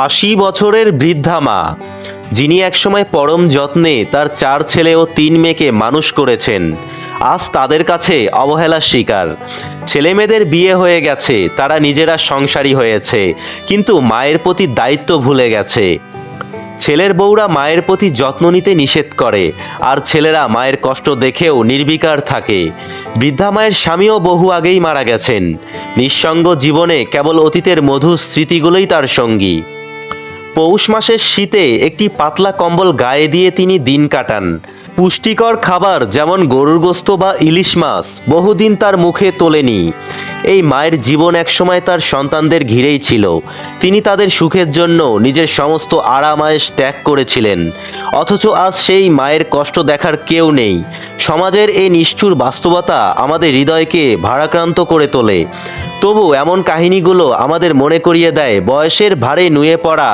৮০ বছরের বৃদ্ধা মা, যিনি একসময় পরম যত্নে তার 4 ছেলে ও 3 মেয়েকে মানুষ করেছেন, আজ তাদের কাছে অবহেলার শিকার। ছেলেমেয়েদের বিয়ে হয়ে গেছে, তারা নিজেরা সংসারী হয়েছে, কিন্তু মায়ের প্রতি দায়িত্ব ভুলে গেছে। ছেলের বউরা মায়ের প্রতি যত্ন নিতে নিষেধ করে, আর ছেলেরা মায়ের কষ্ট দেখেও নির্বিকার থাকে। বৃদ্ধা মায়ের স্বামীও বহু আগেই মারা গেছেন। নিঃসঙ্গ জীবনে কেবল অতীতের মধুর স্মৃতিগুলোই তার সঙ্গী। পৌষ মাসের শীতে একটি পাতলা কম্বল গায়ে দিয়ে তিনি দিন কাটান। পুষ্টিকর খাবার যেমন গরুর গোশত বা ইলিশ মাছ বহুদিন তার মুখে তোলেনি। এই মায়ের জীবন একসময় তার সন্তানদের ঘিরেই ছিল। তিনি তাদের সুখের জন্য নিজের সমস্ত আরাম আয়েশ ত্যাগ করেছিলেন। অথচ আজ সেই মায়ের কষ্ট দেখার কেউ নেই। সমাজের এই নিষ্ঠুর বাস্তবতা আমাদের হৃদয়কে ভারাক্রান্ত করে তোলে। তবু এমন কাহিনীগুলো আমাদের মনে করিয়ে দেয় বয়সের ভারে নুয়ে পড়া